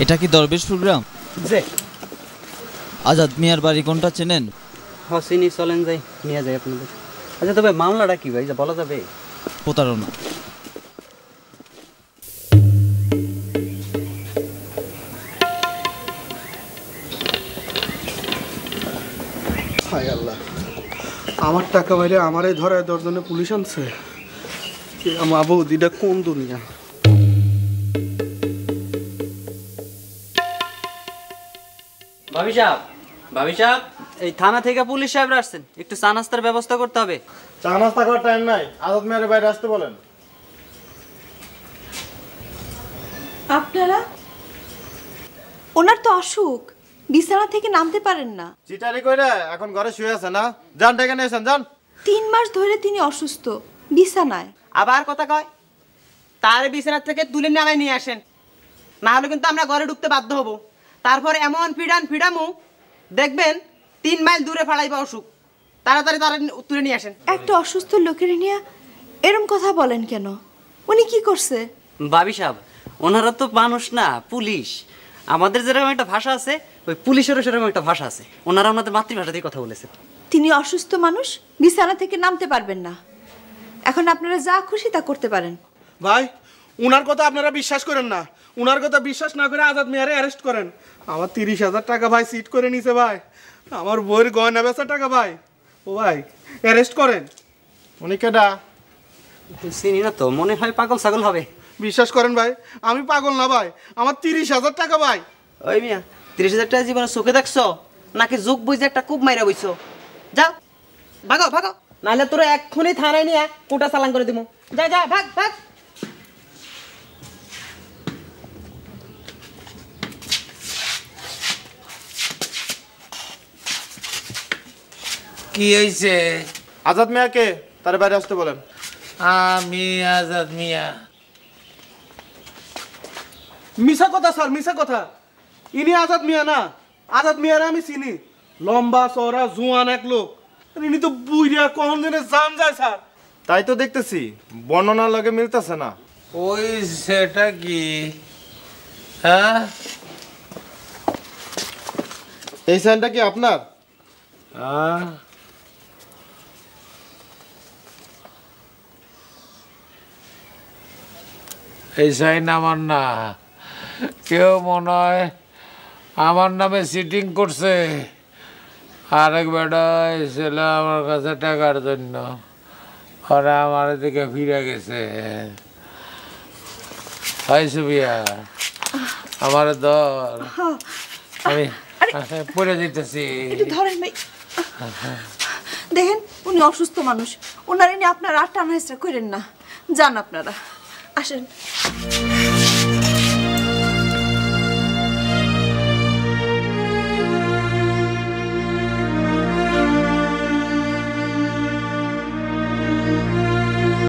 এটা কি দরবেশপুর গ্রাম? যে আজাদ মিয়ার বাড়ি কোনটা চেনেন? হ্যাঁ চিনি, চলেন যাই, নিয়ে যাই আপনাদের। আচ্ছা তবে মামলাটা কি ভাই, বলা যাবে? প্রতারণা। হায় আল্লাহ, আমার টাকা বাইরে আমারই ধরে 10 জনে পুলিশ আনছে। আমার বৌদিটা কোন দুনিয়া? ভাবি সাহেব, এই থানা থেকে পুলিশ সাহেবরা আসছেন, একটু চা নাস্তার ব্যবস্থা করতে হবে। চা নাস্তা করার টাইম নাই, আজাদ মিয়ার বাইরে আসতে বলেন। আপনারা? ওনার তো অসুখ, বিছানা থেকে নামতে পারেন না। চিটারি কইরা এখন ঘরে শুয়ে আছে না? যান ডেকে নিয়ে এসেন, যান। 3 মাস ধরে তিনি অসুস্থ, বিছানায়। আবার কথা কয়, তার বিছানা থেকে তুলে নামায় নিয়ে আসেন, না হলে কিন্তু আমরা ঘরে ঢুকতে বাধ্য হব। তারপরে এমন ফিডামু দেখবেন 3 মাইল দূরে ফাড়াইবা অসুখ। তাড়াতাড়ি তারা তুলে নিয়ে আসেন। একটা অসুস্থ লোকের নিয়ে এরম কথা বলেন কেন? উনি কি করছে? ভাবি সাহেব, ওনারা তো মানুষ না, পুলিশ। আমাদের যেরকম একটা ভাষা আছে, ওই পুলিশেরও সেরকম একটা ভাষা আছে। ওনারা ওনাদের মাতৃভাষা দিয়ে কথা বলেছে। তিনি অসুস্থ মানুষ, বিছানা থেকে নামতে পারবেন না। এখন আপনারা যা খুশি তা করতে পারেন। ভাই, উনার কথা আপনারা বিশ্বাস করেন না। উনার কথা বিশ্বাস না করে আজাদ মিয়ারে অ্যারেস্ট করেন। আমার 30,000 টাকা ভাই সিট করে নিছে ভাই। আমার বইয়ের গয়না বেচার টাকা ভাই। ও ভাই, অ্যারেস্ট করেন। উনি কেডা? চিনি না তো, মনে হয় পাগল ছাগল হবে। বিশ্বাস করেন ভাই, আমি পাগল না ভাই। আমার 30,000 টাকা ভাই। ওই মিয়া, 30,000 টাকা জীবনে চোখে দেখছো নাকি যুগ বুঝে একটা কূপ মাইরা বইছো? যাও ভাগো, নাহলে তোরা এক্ষুনি থানায় নিয়ে কোটা চালান করে দিব। যা ভাগ। কি হয়েছে? আজাদ মিয়াকে তার বাইরে আসতে বলেন। আমি আজাদ মিয়া। মিছা কথা স্যার, মিছা কথা। ইনি আজাদ মিয়া না। আজাদ মিয়ারে আমি চিনি। লম্বা চওড়া জুয়ান এক লোক। ইনি তো বুইরা কোন দিনে জান যায় স্যার। তাই তো দেখতেছি, বর্ণনা লাগে মিলতেছে না। ওই সেটা কি? হ্যাঁ, এই সাইনটা কি আপনার? হ্যাঁ? এই সাইন আমার না, কেউ মনে হয় আমার নামে সিটিং করছে। আরেক বেটা ছেলে আমার কাছে টাকার জন্য ওরা আমার দিকে ফিরে গেছে। হাই সুবিয়া, আমার ধর, আমি পড়ে যেতেছি। একটু ধরেন ভাই। দেখেন, উনি অসুস্থ মানুষ। ওনার এনে আপনারা আর টানা হেঁচড়া করেন না। যান আপনারা, আসেন।